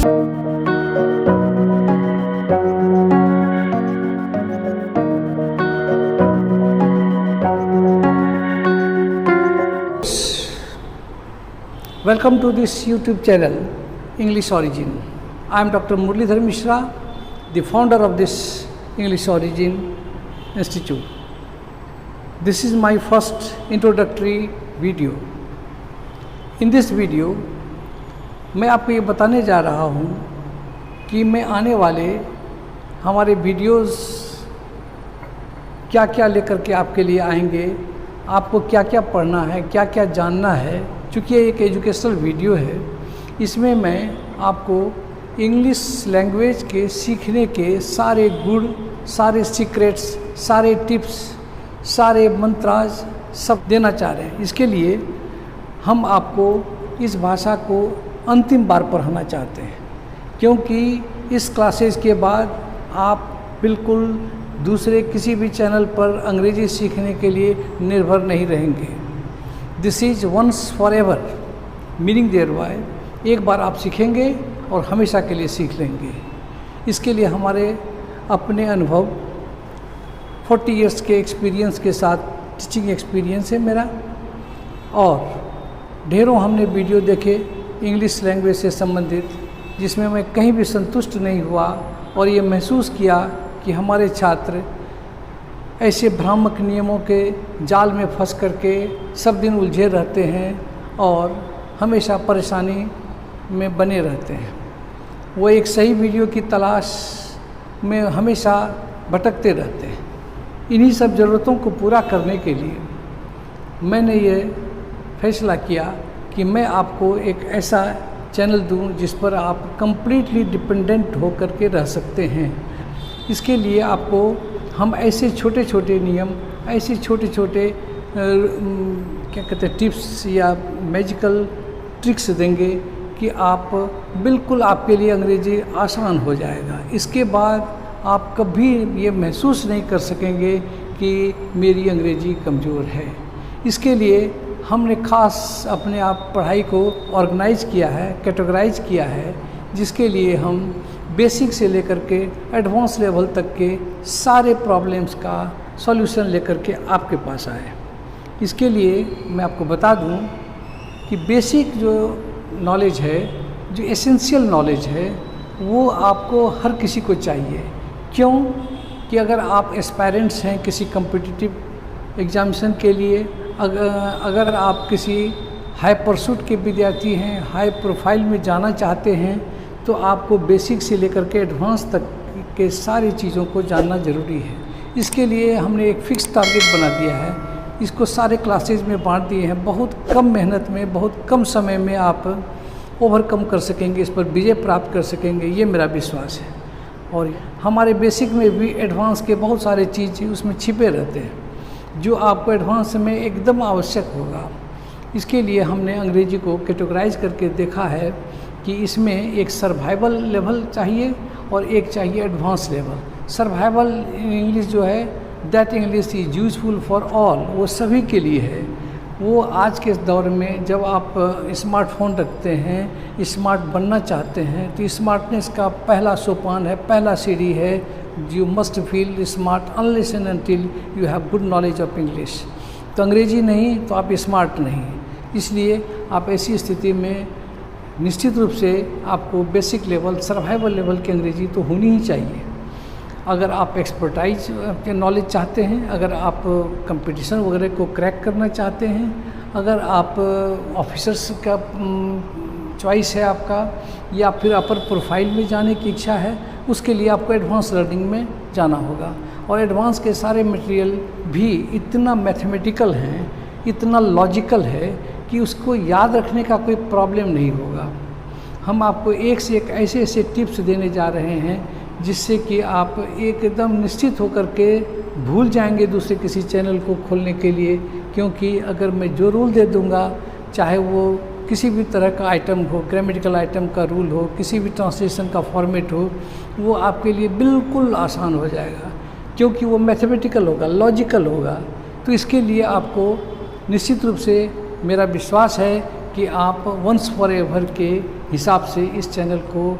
Welcome to this YouTube channel, English Origin. I am Dr. Muralidhar Mishra, the founder of this English Origin Institute. This is my first introductory video. In this video, मैं आपको ये बताने जा रहा हूँ कि मैं आने वाले हमारे वीडियोस क्या क्या लेकर के आपके लिए आएंगे, आपको क्या क्या पढ़ना है, क्या क्या जानना है। चूँकि ये एक एजुकेशनल वीडियो है, इसमें मैं आपको इंग्लिश लैंग्वेज के सीखने के सारे गुण, सारे सीक्रेट्स, सारे टिप्स, सारे मंत्राज सब देना चाह रहे हैं। इसके लिए हम आपको इस भाषा को अंतिम बार पढ़ाना चाहते हैं, क्योंकि इस क्लासेस के बाद आप बिल्कुल दूसरे किसी भी चैनल पर अंग्रेजी सीखने के लिए निर्भर नहीं रहेंगे। This is once for ever, meaning thereby एक बार आप सीखेंगे और हमेशा के लिए सीख लेंगे। इसके लिए हमारे अपने अनुभव 40 इयर्स के एक्सपीरियंस के साथ टीचिंग एक्सपीरियंस है मेरा, और ढेरों हमने वीडियो देखे इंग्लिश लैंग्वेज से संबंधित, जिसमें मैं कहीं भी संतुष्ट नहीं हुआ और ये महसूस किया कि हमारे छात्र ऐसे भ्रामक नियमों के जाल में फंस करके सब दिन उलझे रहते हैं और हमेशा परेशानी में बने रहते हैं। वो एक सही वीडियो की तलाश में हमेशा भटकते रहते हैं। इन्हीं सब ज़रूरतों को पूरा करने के लिए मैंने ये फैसला किया कि मैं आपको एक ऐसा चैनल दूं जिस पर आप कंप्लीटली डिपेंडेंट हो करके रह सकते हैं। इसके लिए आपको हम ऐसे छोटे छोटे नियम, ऐसे छोटे छोटे क्या कहते हैं टिप्स या मैजिकल ट्रिक्स देंगे कि आप बिल्कुल आपके लिए अंग्रेजी आसान हो जाएगा। इसके बाद आप कभी ये महसूस नहीं कर सकेंगे कि मेरी अंग्रेजी कमज़ोर है। इसके लिए हमने ख़ास अपने आप पढ़ाई को ऑर्गेनाइज किया है, कैटेगराइज किया है, जिसके लिए हम बेसिक से लेकर के एडवांस लेवल तक के सारे प्रॉब्लम्स का सॉल्यूशन लेकर के आपके पास आए। इसके लिए मैं आपको बता दूं कि बेसिक जो नॉलेज है, जो एसेंशियल नॉलेज है, वो आपको हर किसी को चाहिए। क्यों कि अगर आप एस्पायरेंट्स हैं किसी कॉम्पिटिटिव एग्जामिनेशन के लिए, अगर आप किसी हाई परसूट के विद्यार्थी हैं, हाई प्रोफाइल में जाना चाहते हैं, तो आपको बेसिक से लेकर के एडवांस तक के सारी चीज़ों को जानना ज़रूरी है। इसके लिए हमने एक फ़िक्स टारगेट बना दिया है, इसको सारे क्लासेज में बांट दिए हैं। बहुत कम मेहनत में, बहुत कम समय में आप ओवरकम कर सकेंगे, इस पर विजय प्राप्त कर सकेंगे, ये मेरा विश्वास है। और हमारे बेसिक में भी एडवांस के बहुत सारे चीज़ उसमें छिपे रहते हैं, जो आपको एडवांस में एकदम आवश्यक होगा। इसके लिए हमने अंग्रेजी को कैटेगराइज करके देखा है कि इसमें एक सर्वाइवल लेवल चाहिए और एक चाहिए एडवांस लेवल। सर्वाइवल इंग्लिश जो है, that English is useful for all, वो सभी के लिए है। वो आज के दौर में जब आप स्मार्टफोन रखते हैं, स्मार्ट बनना चाहते हैं, तो स्मार्टनेस का पहला सोपान है, पहला सीढ़ी है, you must feel smart unless and until you have good knowledge of English. तो अंग्रेजी नहीं तो आप स्मार्ट नहीं। इसलिए आप ऐसी स्थिति में निश्चित रूप से आपको बेसिक लेवल, सर्वाइवल लेवल की अंग्रेजी तो होनी ही चाहिए। अगर आप एक्सपर्टाइज के नॉलेज चाहते हैं, अगर आप कंपटीशन वगैरह को क्रैक करना चाहते हैं, अगर आप ऑफिसर्स का चॉइस है आपका, या फिर अपर प्रोफाइल में जाने की इच्छा है, उसके लिए आपको एडवांस लर्निंग में जाना होगा। और एडवांस के सारे मटेरियल भी इतना मैथमेटिकल हैं, इतना लॉजिकल है कि उसको याद रखने का कोई प्रॉब्लम नहीं होगा। हम आपको एक से एक ऐसे ऐसे टिप्स देने जा रहे हैं जिससे कि आप एकदम निश्चित होकर के भूल जाएंगे दूसरे किसी चैनल को खोलने के लिए। क्योंकि अगर मैं जो रूल दे दूंगा, चाहे वो किसी भी तरह का आइटम हो, ग्रामेटिकल आइटम का रूल हो, किसी भी ट्रांसलेशन का फॉर्मेट हो, वो आपके लिए बिल्कुल आसान हो जाएगा, क्योंकि वो मैथमेटिकल होगा, लॉजिकल होगा। तो इसके लिए आपको निश्चित रूप से मेरा विश्वास है कि आप वंस फॉर एवर के हिसाब से इस चैनल को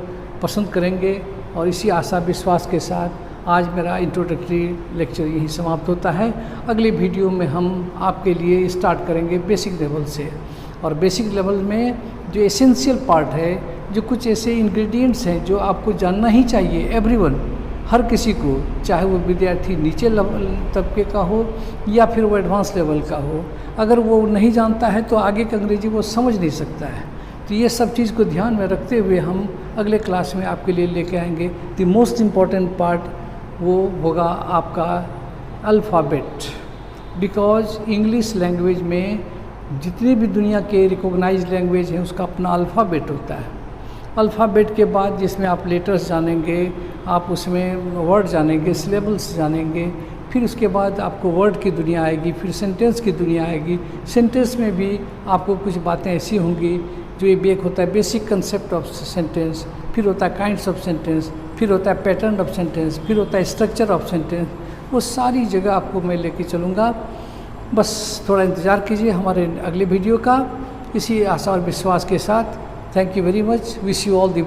पसंद करेंगे। और इसी आशा विश्वास के साथ आज मेरा इंट्रोडक्टरी लेक्चर यहीं समाप्त होता है। अगले वीडियो में हम आपके लिए स्टार्ट करेंगे बेसिक लेवल से। और बेसिक लेवल में जो एसेंशियल पार्ट है, जो कुछ ऐसे इंग्रेडिएंट्स हैं जो आपको जानना ही चाहिए, एवरीवन, हर किसी को, चाहे वो विद्यार्थी नीचे लेवल तबके का हो या फिर वो एडवांस लेवल का हो, अगर वो नहीं जानता है तो आगे की अंग्रेजी वो समझ नहीं सकता है। तो ये सब चीज़ को ध्यान में रखते हुए हम अगले क्लास में आपके लिए लेके आएंगे। द मोस्ट इम्पॉर्टेंट पार्ट वो होगा आपका अल्फ़ाबेट, बिकॉज इंग्लिश लैंग्वेज में जितनी भी दुनिया के रिकॉग्नाइज्ड लैंग्वेज हैं उसका अपना अल्फ़ाबेट होता है। अल्फ़ाबेट के बाद जिसमें आप लेटर्स जानेंगे, आप उसमें वर्ड जानेंगे, सिलेबल्स जानेंगे, फिर उसके बाद आपको वर्ड की दुनिया आएगी, फिर सेंटेंस की दुनिया आएगी। सेंटेंस में भी आपको कुछ बातें ऐसी होंगी जो ये एक होता है बेसिक कंसेप्ट ऑफ सेंटेंस, फिर होता है काइंड्स ऑफ सेंटेंस, फिर होता है पैटर्न ऑफ सेंटेंस, फिर होता है स्ट्रक्चर ऑफ सेंटेंस। वो सारी जगह आपको मैं लेके चलूँगा। बस थोड़ा इंतज़ार कीजिए हमारे अगले वीडियो का, इसी आशा और विश्वास के साथ। Thank you very much. Wish you all the